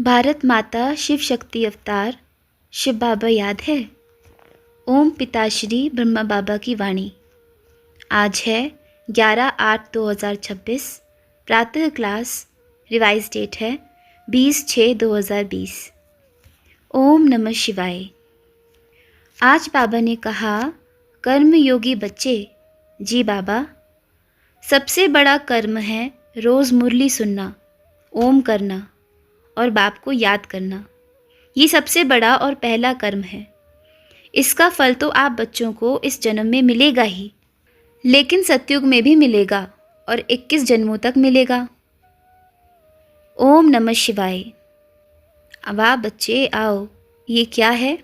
भारत माता शिव शक्ति अवतार शिव बाबा याद है। ओम पिताश्री ब्रह्मा बाबा की वाणी। आज है 11/8/2026। प्रातः क्लास। रिवाइज डेट है 20/6/2020। ओम नमः शिवाय। आज बाबा ने कहा, कर्म योगी बच्चे। जी बाबा, सबसे बड़ा कर्म है रोज़ मुरली सुनना, ओम करना और बाप को याद करना। ये सबसे बड़ा और पहला कर्म है। इसका फल तो आप बच्चों को इस जन्म में मिलेगा ही, लेकिन सतयुग में भी मिलेगा और 21 जन्मों तक मिलेगा। ओम नमः शिवाय। अब आप बच्चे आओ। ये क्या है?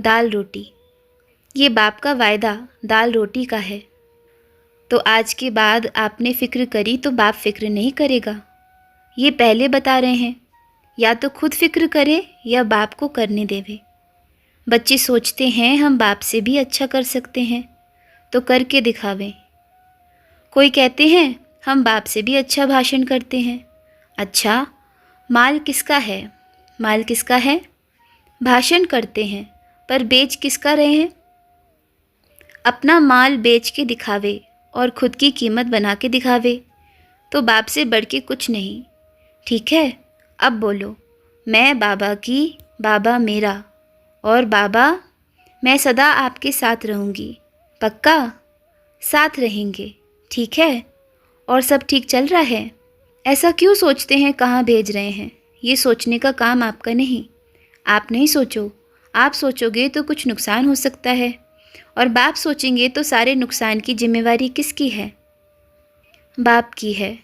दाल रोटी। ये बाप का वायदा दाल रोटी का है। तो आज के बाद आपने फ़िक्र करी तो बाप फ़िक्र नहीं करेगा। ये पहले बता रहे हैं, या तो खुद फ़िक्र करे या बाप को करने देवे। बच्चे सोचते हैं हम बाप से भी अच्छा कर सकते हैं, तो करके दिखावें। कोई कहते हैं हम बाप से भी अच्छा भाषण करते हैं। अच्छा, माल किसका है? माल किसका है? भाषण करते हैं, पर बेच किसका रहे हैं? अपना माल बेच के दिखावे और खुद की कीमत बना के दिखावे, तो बाप से बढ़ के कुछ नहीं। ठीक है, अब बोलो, मैं बाबा की, बाबा मेरा, और बाबा मैं सदा आपके साथ रहूँगी। पक्का? साथ रहेंगे, ठीक है? और सब ठीक चल रहा है? ऐसा क्यों सोचते हैं कहाँ भेज रहे हैं? ये सोचने का काम आपका नहीं। आप नहीं सोचो। आप सोचोगे तो कुछ नुकसान हो सकता है, और बाप सोचेंगे तो सारे नुकसान की जिम्मेवारी किसकी है? बाप की है।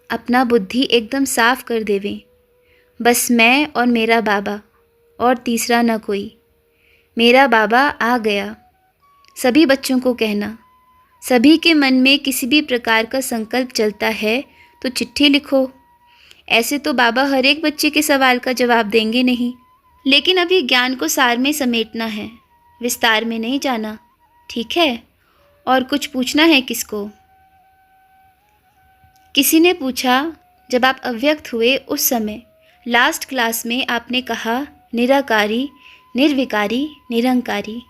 अपना बुद्धि एकदम साफ कर देवें। बस मैं और मेरा बाबा, और तीसरा ना कोई। मेरा बाबा आ गया। सभी बच्चों को कहना। सभी के मन में किसी भी प्रकार का संकल्प चलता है तो चिट्ठी लिखो। ऐसे तो बाबा हर एक बच्चे के सवाल का जवाब देंगे नहीं, लेकिन अभी ज्ञान को सार में समेटना है, विस्तार में नहीं जाना। ठीक है? और कुछ पूछना है किसको? किसी ने पूछा, जब आप अव्यक्त हुए उस समय लास्ट क्लास में आपने कहा निराकारी, निर्विकारी, निरंकारी।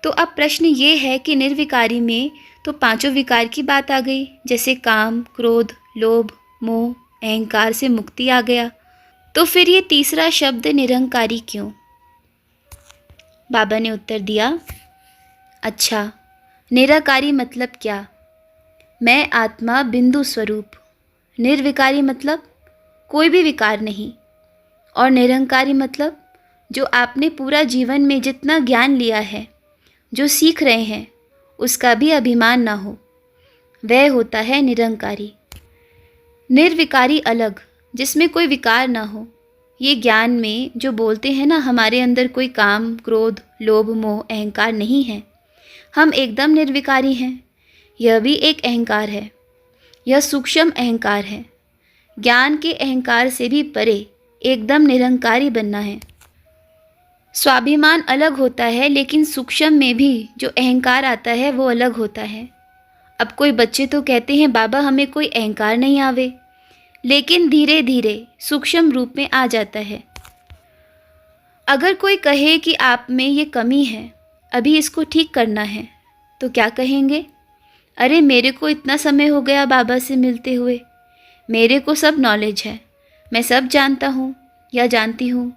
तो अब प्रश्न ये है कि निर्विकारी में तो पांचों विकार की बात आ गई, जैसे काम, क्रोध, लोभ, मोह, अहंकार से मुक्ति आ गया। तो फिर ये तीसरा शब्द निरंकारी क्यों? बाबा ने उत्तर दिया, अच्छा, निराकारी मतलब क्या? मैं आत्मा बिंदु स्वरूप। निर्विकारी मतलब कोई भी विकार नहीं, और निरंकारी मतलब जो आपने पूरा जीवन में जितना ज्ञान लिया है, जो सीख रहे हैं, उसका भी अभिमान ना हो, वह होता है निरंकारी। निर्विकारी अलग, जिसमें कोई विकार ना हो। ये ज्ञान में जो बोलते हैं ना, हमारे अंदर कोई काम, क्रोध, लोभ, मोह, अहंकार नहीं है, हम एकदम निर्विकारी हैं। यह भी एक अहंकार है। यह सूक्ष्म अहंकार है। ज्ञान के अहंकार से भी परे एकदम निरंकारी बनना है। स्वाभिमान अलग होता है, लेकिन सूक्ष्म में भी जो अहंकार आता है वो अलग होता है। अब कोई बच्चे तो कहते हैं बाबा हमें कोई अहंकार नहीं आवे, लेकिन धीरे धीरे सूक्ष्म रूप में आ जाता है। अगर कोई कहे कि आप में ये कमी है, अभी इसको ठीक करना है, तो क्या कहेंगे? अरे मेरे को इतना समय हो गया बाबा से मिलते हुए, मेरे को सब नॉलेज है, मैं सब जानता हूँ या जानती हूँ,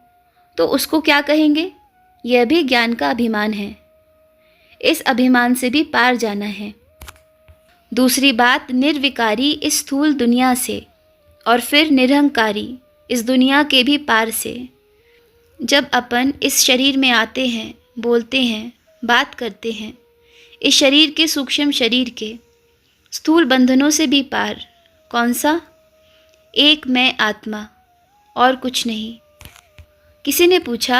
तो उसको क्या कहेंगे? यह भी ज्ञान का अभिमान है। इस अभिमान से भी पार जाना है। दूसरी बात, निर्विकारी इस स्थूल दुनिया से, और फिर निरंकारी इस दुनिया के भी पार से। जब अपन इस शरीर में आते हैं, बोलते हैं, बात करते हैं, इस शरीर के, सूक्ष्म शरीर के स्थूल बंधनों से भी पार। कौन सा? एक मैं आत्मा, और कुछ नहीं। किसी ने पूछा,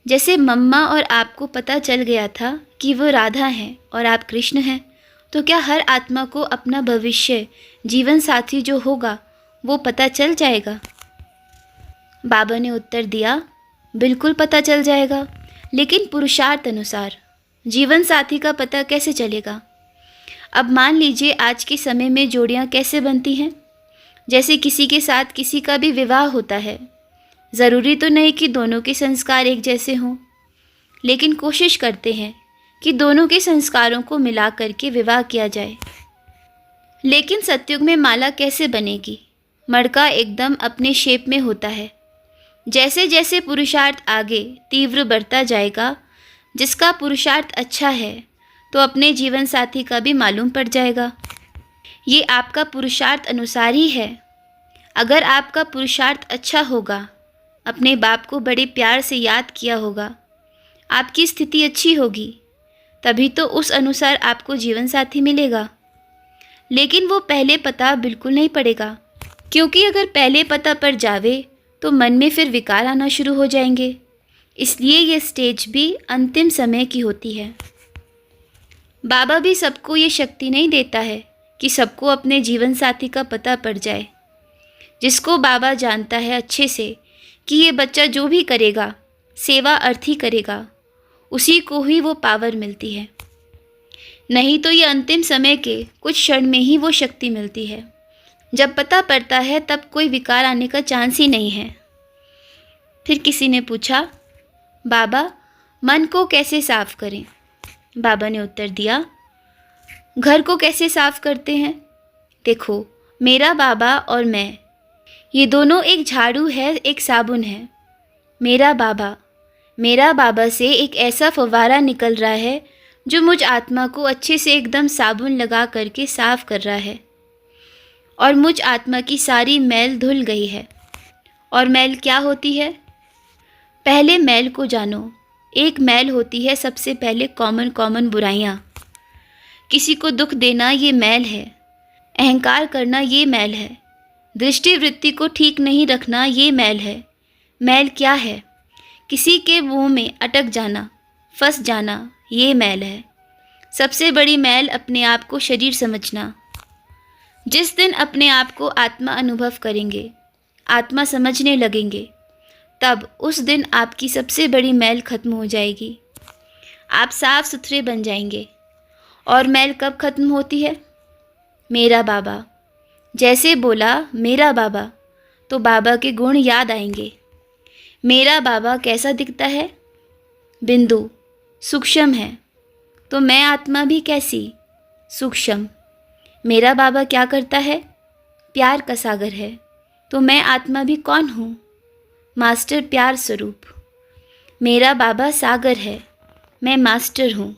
जैसे मम्मा और आपको पता चल गया था कि वो राधा हैं और आप कृष्ण हैं, तो क्या हर आत्मा को अपना भविष्य जीवन साथी जो होगा वो पता चल जाएगा? बाबा ने उत्तर दिया, बिल्कुल पता चल जाएगा, लेकिन पुरुषार्थ अनुसार। जीवन साथी का पता कैसे चलेगा? अब मान लीजिए आज के समय में जोड़ियां कैसे बनती हैं? जैसे किसी के साथ किसी का भी विवाह होता है, ज़रूरी तो नहीं कि दोनों के संस्कार एक जैसे हों, लेकिन कोशिश करते हैं कि दोनों के संस्कारों को मिला करके विवाह किया जाए। लेकिन सतयुग में माला कैसे बनेगी? मड़का एकदम अपने शेप में होता है। जैसे जैसे पुरुषार्थ आगे तीव्र बढ़ता जाएगा, जिसका पुरुषार्थ अच्छा है तो अपने जीवन साथी का भी मालूम पड़ जाएगा। ये आपका पुरुषार्थ अनुसार ही है। अगर आपका पुरुषार्थ अच्छा होगा, अपने बाप को बड़े प्यार से याद किया होगा, आपकी स्थिति अच्छी होगी, तभी तो उस अनुसार आपको जीवन साथी मिलेगा। लेकिन वो पहले पता बिल्कुल नहीं पड़ेगा, क्योंकि अगर पहले पता पड़ जावे तो मन में फिर विकार आना शुरू हो जाएंगे। इसलिए ये स्टेज भी अंतिम समय की होती है। बाबा भी सबको ये शक्ति नहीं देता है कि सबको अपने जीवन साथी का पता पड़ जाए। जिसको बाबा जानता है अच्छे से कि ये बच्चा जो भी करेगा सेवा अर्थ ही करेगा, उसी को ही वो पावर मिलती है। नहीं तो ये अंतिम समय के कुछ क्षण में ही वो शक्ति मिलती है। जब पता पड़ता है तब कोई विकार आने का चांस ही नहीं है। फिर किसी ने पूछा, बाबा मन को कैसे साफ करें? बाबा ने उत्तर दिया, घर को कैसे साफ करते हैं? देखो, मेरा बाबा और मैं, ये दोनों एक झाड़ू है, एक साबुन है। मेरा बाबा से एक ऐसा फव्वारा निकल रहा है जो मुझ आत्मा को अच्छे से एकदम साबुन लगा करके साफ कर रहा है, और मुझ आत्मा की सारी मैल धुल गई है। और मैल क्या होती है? पहले मैल को जानो। एक मैल होती है सबसे पहले कॉमन बुराइयाँ। किसी को दुख देना ये मैल है, अहंकार करना ये मैल है, दृष्टि वृत्ति को ठीक नहीं रखना ये मैल है। मैल क्या है? किसी के मुंह में अटक जाना, फंस जाना, ये मैल है। सबसे बड़ी मैल अपने आप को शरीर समझना। जिस दिन अपने आप को आत्मा अनुभव करेंगे, आत्मा समझने लगेंगे, तब उस दिन आपकी सबसे बड़ी मैल खत्म हो जाएगी। आप साफ सुथरे बन जाएंगे। और मैल कब खत्म होती है? मेरा बाबा, जैसे बोला मेरा बाबा, तो बाबा के गुण याद आएंगे। मेरा बाबा कैसा दिखता है? बिंदु, सूक्ष्म है। तो मैं आत्मा भी कैसी? सूक्ष्म। मेरा बाबा क्या करता है? प्यार का सागर है। तो मैं आत्मा भी कौन हूँ? मास्टर प्यार स्वरूप। मेरा बाबा सागर है, मैं मास्टर हूँ।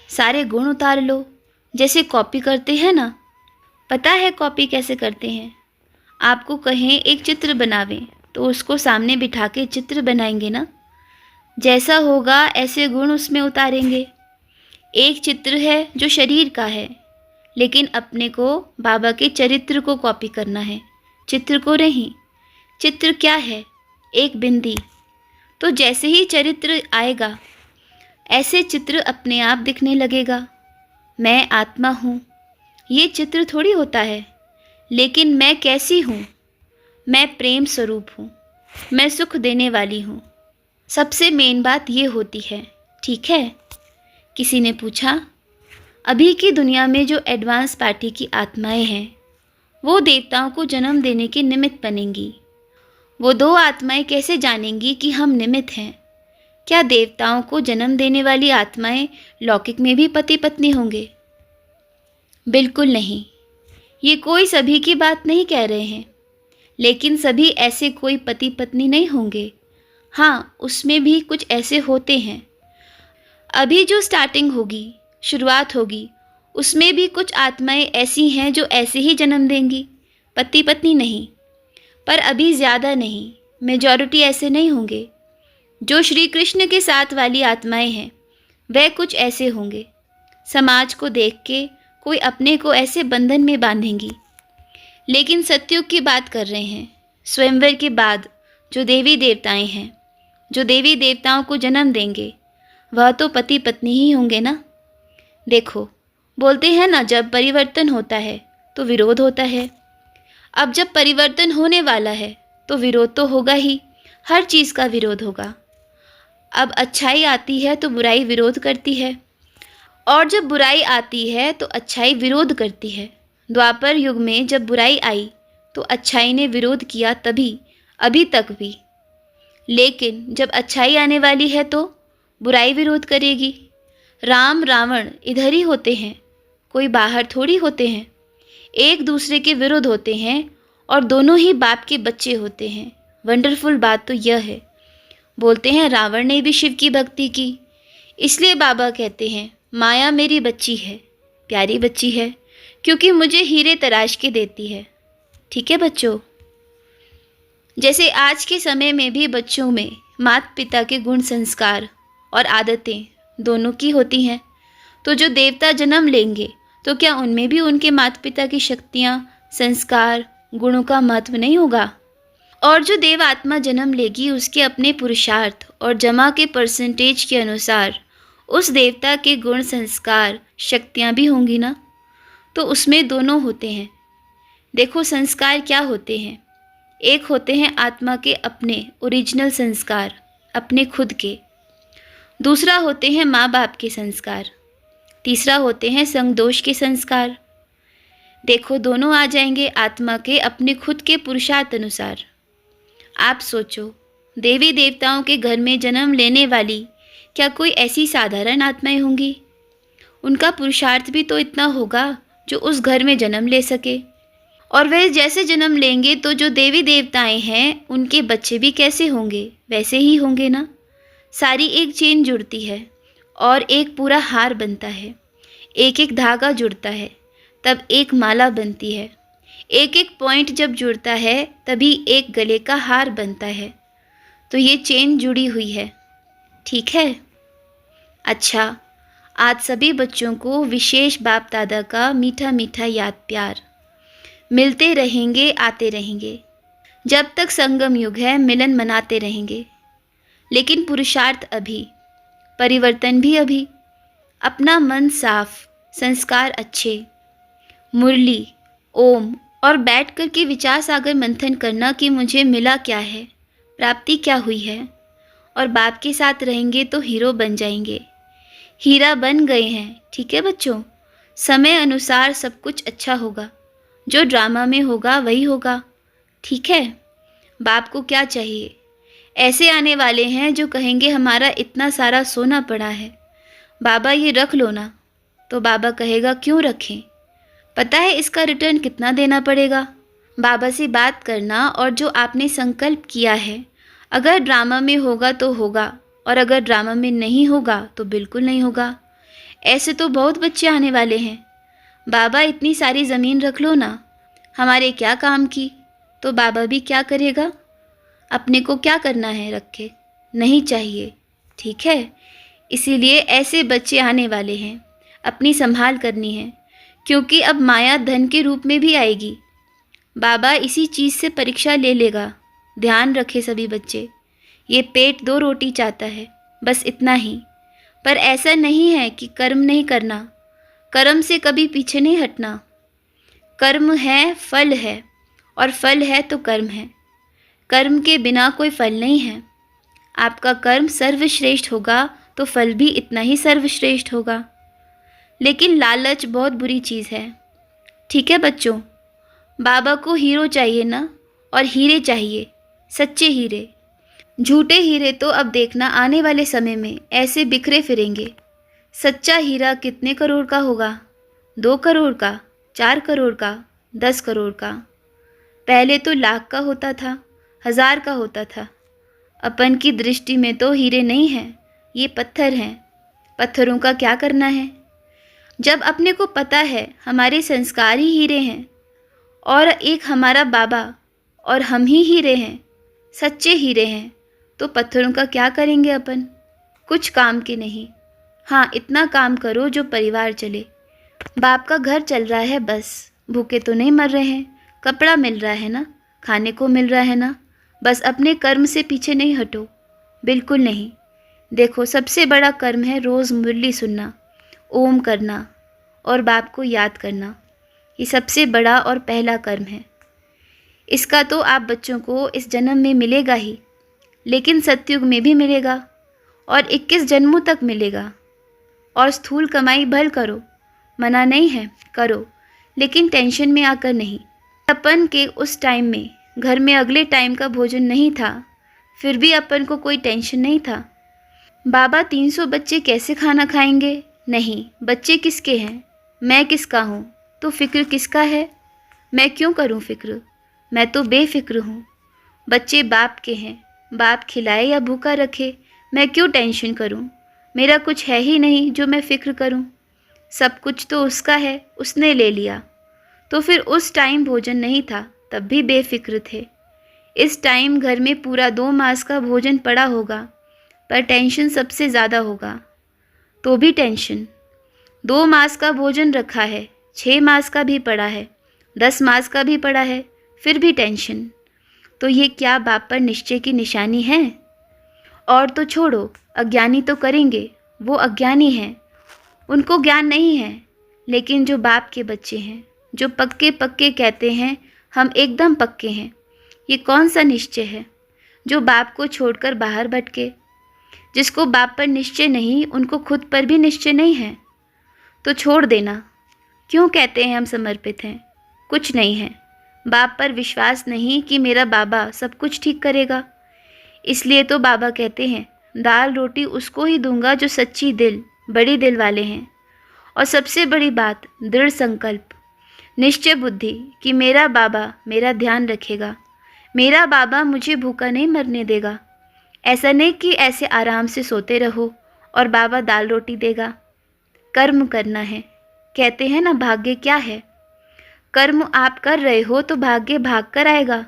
सारे गुण उतार लो, जैसे कॉपी करते हैं ना। पता है कॉपी कैसे करते हैं? आपको कहें एक चित्र बनावें तो उसको सामने बिठा के चित्र बनाएंगे ना। जैसा होगा ऐसे गुण उसमें उतारेंगे। एक चित्र है जो शरीर का है, लेकिन अपने को बाबा के चरित्र को कॉपी करना है, चित्र को नहीं। चित्र क्या है? एक बिंदी। तो जैसे ही चरित्र आएगा, ऐसे चित्र अपने आप दिखने लगेगा। मैं आत्मा हूँ, ये चित्र थोड़ी होता है। लेकिन मैं कैसी हूँ? मैं प्रेम स्वरूप हूँ, मैं सुख देने वाली हूँ। सबसे मेन बात ये होती है, ठीक है? किसी ने पूछा, अभी की दुनिया में जो एडवांस पार्टी की आत्माएं हैं, वो देवताओं को जन्म देने के निमित्त बनेंगी। वो दो आत्माएं कैसे जानेंगी कि हम निमित्त हैं? क्या देवताओं को जन्म देने वाली आत्माएं लौकिक में भी पति पत्नी होंगे? बिल्कुल नहीं। ये कोई सभी की बात नहीं कह रहे हैं, लेकिन सभी ऐसे कोई पति पत्नी नहीं होंगे। हाँ, उसमें भी कुछ ऐसे होते हैं। अभी जो स्टार्टिंग होगी, शुरुआत होगी, उसमें भी कुछ आत्माएं ऐसी हैं जो ऐसे ही जन्म देंगी, पति पत्नी नहीं। पर अभी ज़्यादा नहीं, मेजॉरिटी ऐसे नहीं होंगे। जो श्री कृष्ण के साथ वाली आत्माएं हैं, वह कुछ ऐसे होंगे। समाज को देख के कोई अपने को ऐसे बंधन में बांधेंगी। लेकिन सतयुग की बात कर रहे हैं। स्वयंवर के बाद जो देवी देवताएं हैं, जो देवी देवताओं को जन्म देंगे, वह तो पति पत्नी ही होंगे ना। देखो, बोलते हैं ना, जब परिवर्तन होता है तो विरोध होता है। अब जब परिवर्तन होने वाला है तो विरोध तो होगा ही, हर चीज़ का विरोध होगा। अब अच्छाई आती है तो बुराई विरोध करती है, और जब बुराई आती है तो अच्छाई विरोध करती है। द्वापर युग में जब बुराई आई तो अच्छाई ने विरोध किया, तभी अभी तक भी। लेकिन जब अच्छाई आने वाली है तो बुराई विरोध करेगी। राम रावण इधर ही होते हैं, कोई बाहर थोड़ी होते हैं। एक दूसरे के विरुद्ध होते हैं और दोनों ही बाप के बच्चे होते हैं। वंडरफुल बात तो यह है। बोलते हैं रावण ने भी शिव की भक्ति की, इसलिए बाबा कहते हैं माया मेरी बच्ची है, प्यारी बच्ची है, क्योंकि मुझे हीरे तराश के देती है। ठीक है बच्चों, जैसे आज के समय में भी बच्चों में माता पिता के गुण संस्कार और आदतें दोनों की होती हैं, तो जो देवता जन्म लेंगे तो क्या उनमें भी उनके माता पिता की शक्तियाँ, संस्कार, गुणों का महत्व नहीं होगा? और जो देव आत्मा जन्म लेगी उसके अपने पुरुषार्थ और जमा के परसेंटेज के अनुसार उस देवता के गुण, संस्कार, शक्तियाँ भी होंगी ना। तो उसमें दोनों होते हैं। देखो संस्कार क्या होते हैं। एक होते हैं आत्मा के अपने ओरिजिनल संस्कार, अपने खुद के। दूसरा होते हैं माँ बाप के संस्कार। तीसरा होते हैं संग दोष के संस्कार। देखो दोनों आ जाएंगे आत्मा के अपने खुद के पुरुषार्थ अनुसार। आप सोचो, देवी देवताओं के घर में जन्म लेने वाली क्या कोई ऐसी साधारण आत्माएं होंगी? उनका पुरुषार्थ भी तो इतना होगा जो उस घर में जन्म ले सके। और वे जैसे जन्म लेंगे तो जो देवी देवताएं हैं उनके बच्चे भी कैसे होंगे? वैसे ही होंगे ना। सारी एक चेन जुड़ती है और एक पूरा हार बनता है। एक एक धागा जुड़ता है तब एक माला बनती है। एक एक पॉइंट जब जुड़ता है तभी एक गले का हार बनता है। तो ये चेन जुड़ी हुई है। ठीक है। अच्छा, आज सभी बच्चों को विशेष बाप दादा का मीठा मीठा याद प्यार। मिलते रहेंगे, आते रहेंगे। जब तक संगम युग है मिलन मनाते रहेंगे। लेकिन पुरुषार्थ अभी, परिवर्तन भी अभी। अपना मन साफ, संस्कार अच्छे, मुरली, ओम और बैठ कर के विचार सागर मंथन करना कि मुझे मिला क्या है, प्राप्ति क्या हुई है। और बाप के साथ रहेंगे तो हीरो बन जाएंगे। हीरा बन गए हैं। ठीक है बच्चों, समय अनुसार सब कुछ अच्छा होगा। जो ड्रामा में होगा वही होगा। ठीक है। बाप को क्या चाहिए? ऐसे आने वाले हैं जो कहेंगे हमारा इतना सारा सोना पड़ा है, बाबा ये रख लो ना। तो बाबा कहेगा क्यों रखें, पता है इसका रिटर्न कितना देना पड़ेगा। बाबा से बात करना और जो आपने संकल्प किया है, अगर ड्रामा में होगा तो होगा और अगर ड्रामा में नहीं होगा तो बिल्कुल नहीं होगा। ऐसे तो बहुत बच्चे आने वाले हैं। बाबा इतनी सारी ज़मीन रख लो ना, हमारे क्या काम की। तो बाबा भी क्या करेगा? अपने को क्या करना है रखे, नहीं चाहिए। ठीक है। इसीलिए ऐसे बच्चे आने वाले हैं, अपनी संभाल करनी है, क्योंकि अब माया धन के रूप में भी आएगी। बाबा इसी चीज़ से परीक्षा ले लेगा। ध्यान रखे सभी बच्चे, ये पेट 2 रोटी चाहता है, बस इतना ही। पर ऐसा नहीं है कि कर्म नहीं करना, कर्म से कभी पीछे नहीं हटना। कर्म है, फल है, और फल है तो कर्म है। कर्म के बिना कोई फल नहीं है। आपका कर्म सर्वश्रेष्ठ होगा तो फल भी इतना ही सर्वश्रेष्ठ होगा। लेकिन लालच बहुत बुरी चीज़ है। ठीक है बच्चों, बाबा को हीरो चाहिए ना, और हीरे चाहिए, सच्चे हीरे। झूठे हीरे तो अब देखना आने वाले समय में ऐसे बिखरे फिरेंगे। सच्चा हीरा कितने करोड़ का होगा? 2 करोड़ का, 4 करोड़ का, 10 करोड़ का। पहले तो लाख का होता था, 1000 का होता था। अपन की दृष्टि में तो हीरे नहीं हैं, ये पत्थर हैं। पत्थरों का क्या करना है? जब अपने को पता है हमारे संस्कार ही हीरे हैं और एक हमारा बाबा और हम ही हीरे हैं, सच्चे हीरे हैं, तो पत्थरों का क्या करेंगे अपन? कुछ काम के नहीं। हाँ, इतना काम करो जो परिवार चले। बाप का घर चल रहा है, बस भूखे तो नहीं मर रहे हैं, कपड़ा मिल रहा है ना, खाने को मिल रहा है ना। बस अपने कर्म से पीछे नहीं हटो, बिल्कुल नहीं। देखो सबसे बड़ा कर्म है रोज़ मुरली सुनना, ओम करना और बाप को याद करना। ये सबसे बड़ा और पहला कर्म है। इसका तो आप बच्चों को इस जन्म में मिलेगा ही, लेकिन सतयुग में भी मिलेगा और 21 जन्मों तक मिलेगा। और स्थूल कमाई भल करो, मना नहीं है, करो, लेकिन टेंशन में आकर नहीं। अपन के उस टाइम में घर में अगले टाइम का भोजन नहीं था, फिर भी अपन को कोई टेंशन नहीं था। बाबा 300 बच्चे कैसे खाना खाएंगे? नहीं, बच्चे किसके हैं? मैं किसका हूँ? तो फिक्र किसका है? मैं क्यों करूँ फिक्र? मैं तो बेफिक्र हूँ। बच्चे बाप के हैं, बाप खिलाए या भूखा रखे, मैं क्यों टेंशन करूँ? मेरा कुछ है ही नहीं जो मैं फिक्र करूँ। सब कुछ तो उसका है, उसने ले लिया। तो फिर उस टाइम भोजन नहीं था, तब भी बेफिक्र थे। इस टाइम घर में पूरा 2 मास का भोजन पड़ा होगा, पर टेंशन सबसे ज़्यादा होगा। तो भी टेंशन। 2 मास का भोजन रखा है, 6 मास का भी पड़ा है, 10 मास का भी पड़ा है, फिर भी टेंशन। तो ये क्या बाप पर निश्चय की निशानी है? और तो छोड़ो, अज्ञानी तो करेंगे, वो अज्ञानी हैं, उनको ज्ञान नहीं है। लेकिन जो बाप के बच्चे हैं, जो पक्के पक्के कहते हैं हम एकदम पक्के हैं, ये कौन सा निश्चय है? जो बाप को छोड़कर बाहर भटके। जिसको बाप पर निश्चय नहीं, उनको खुद पर भी निश्चय नहीं है। तो छोड़ देना। क्यों कहते हैं हम समर्पित हैं? कुछ नहीं है। बाप पर विश्वास नहीं कि मेरा बाबा सब कुछ ठीक करेगा। इसलिए तो बाबा कहते हैं दाल रोटी उसको ही दूंगा जो सच्ची दिल, बड़ी दिल वाले हैं। और सबसे बड़ी बात, दृढ़ संकल्प, निश्चय बुद्धि कि मेरा बाबा मेरा ध्यान रखेगा, मेरा बाबा मुझे भूखा नहीं मरने देगा। ऐसा नहीं कि ऐसे आराम से सोते रहो और बाबा दाल रोटी देगा। कर्म करना है। कहते हैं ना, भाग्य क्या है? कर्म आप कर रहे हो तो भाग्य भाग कर आएगा।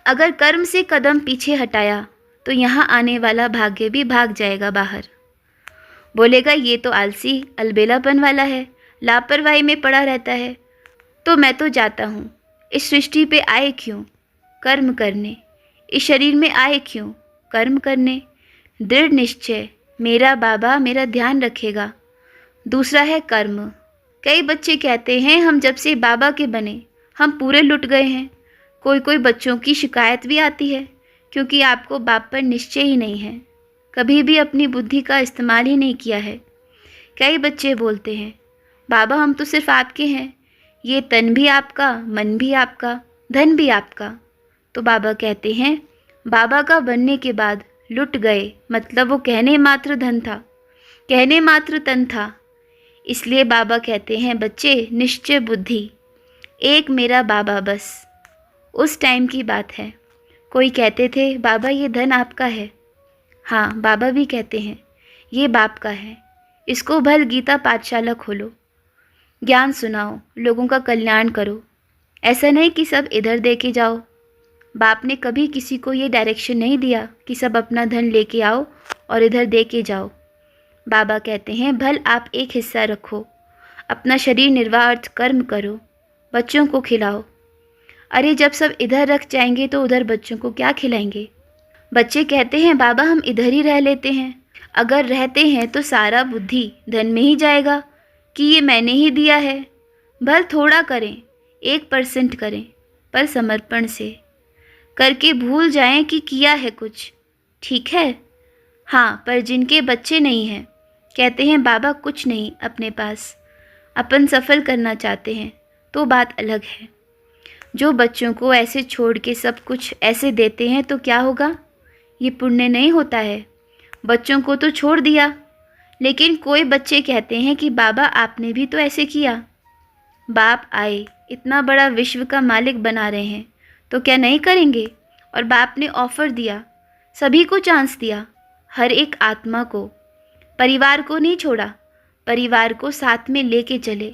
अगर कर्म से कदम पीछे हटाया तो यहाँ आने वाला भाग्य भी भाग जाएगा बाहर। बोलेगा ये तो आलसी अलबेलापन वाला है, लापरवाही में पड़ा रहता है। तो मैं तो जाता हूँ। इस सृष्टि पे आए क्यों? कर्म करने। इस शरीर में आए क्यों? कर्म करने। दृढ़ निश्चय, मेरा बाबा मेरा ध्यान रखेगा। दूसरा है कर्म। कई बच्चे कहते हैं हम जब से बाबा के बने हम पूरे लुट गए हैं। कोई बच्चों की शिकायत भी आती है क्योंकि आपको बाप पर निश्चय ही नहीं है, कभी भी अपनी बुद्धि का इस्तेमाल ही नहीं किया है। कई बच्चे बोलते हैं बाबा हम तो सिर्फ आपके हैं, ये तन भी आपका, मन भी आपका, धन भी आपका। तो बाबा कहते हैं बाबा का बनने के बाद लुट गए, मतलब वो कहने मात्र धन था, कहने मात्र तन था। इसलिए बाबा कहते हैं बच्चे निश्चय बुद्धि, एक मेरा बाबा बस। उस टाइम की बात है। कोई कहते थे बाबा ये धन आपका है। हाँ, बाबा भी कहते हैं ये बाप का है। इसको भल गीता पाठशाला खोलो, ज्ञान सुनाओ, लोगों का कल्याण करो। ऐसा नहीं कि सब इधर दे के जाओ। बाप ने कभी किसी को ये डायरेक्शन नहीं दिया कि सब अपना धन लेके आओ और इधर दे के जाओ। बाबा कहते हैं भल आप एक हिस्सा रखो, अपना शरीर निर्वाह अर्थ कर्म करो, बच्चों को खिलाओ। अरे जब सब इधर रख जाएंगे तो उधर बच्चों को क्या खिलाएंगे? बच्चे कहते हैं बाबा हम इधर ही रह लेते हैं। अगर रहते हैं तो सारा बुद्धि धन में ही जाएगा कि ये मैंने ही दिया है। भल थोड़ा करें, 1% करें, पर समर्पण से करके भूल जाएं कि किया है कुछ। ठीक है? हाँ, पर जिनके बच्चे नहीं हैं कहते हैं बाबा कुछ नहीं अपने पास, अपन सफल करना चाहते हैं, तो बात अलग है। जो बच्चों को ऐसे छोड़ के सब कुछ ऐसे देते हैं तो क्या होगा? ये पुण्य नहीं होता है। बच्चों को तो छोड़ दिया, लेकिन कोई बच्चे कहते हैं कि बाबा आपने भी तो ऐसे किया। बाप आए, इतना बड़ा विश्व का मालिक बना रहे हैं तो क्या नहीं करेंगे? और बाप ने ऑफ़र दिया, सभी को चांस दिया, हर एक आत्मा को। परिवार को नहीं छोड़ा, परिवार को साथ में लेके चले।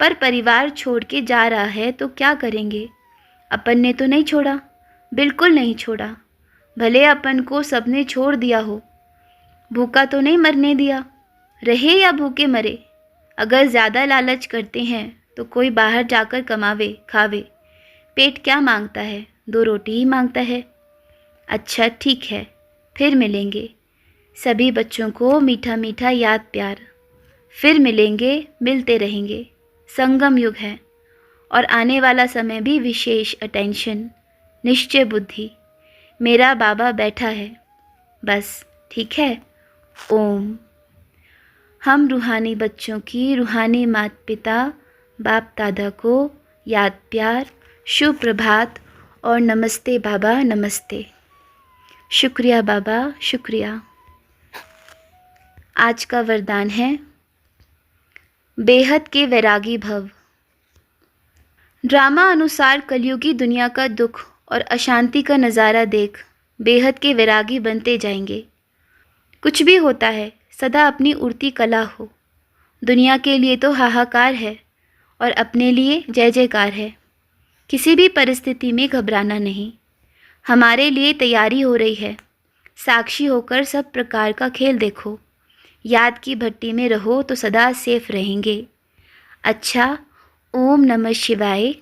पर परिवार छोड़ के जा रहा है तो क्या करेंगे? अपन ने तो नहीं छोड़ा, बिल्कुल नहीं छोड़ा। भले अपन को सबने छोड़ दिया हो, भूखा तो नहीं मरने दिया। रहे या भूखे मरे, अगर ज़्यादा लालच करते हैं तो कोई बाहर जाकर कमावे खावे। पेट क्या मांगता है? 2 रोटी ही मांगता है। अच्छा ठीक है, फिर मिलेंगे। सभी बच्चों को मीठा मीठा याद प्यार। फिर मिलेंगे, मिलते रहेंगे। संगम युग है और आने वाला समय भी विशेष अटेंशन, निश्चय बुद्धि। मेरा बाबा बैठा है बस। ठीक है? ओम। हम रूहानी बच्चों की रूहानी माता पिता बाप दादा को याद प्यार, शुभ प्रभात और नमस्ते बाबा, नमस्ते। शुक्रिया बाबा, शुक्रिया। आज का वरदान है बेहद के वैरागी भव। ड्रामा अनुसार कलयुगी दुनिया का दुख और अशांति का नज़ारा देख बेहद के वैरागी बनते जाएंगे। कुछ भी होता है सदा अपनी उड़ती कला हो। दुनिया के लिए तो हाहाकार है और अपने लिए जय जयकार है। किसी भी परिस्थिति में घबराना नहीं। हमारे लिए तैयारी हो रही है। साक्षी होकर सब प्रकार का खेल देखो। याद की भट्टी में रहो तो सदा सेफ रहेंगे। अच्छा, ओम नमः शिवाय।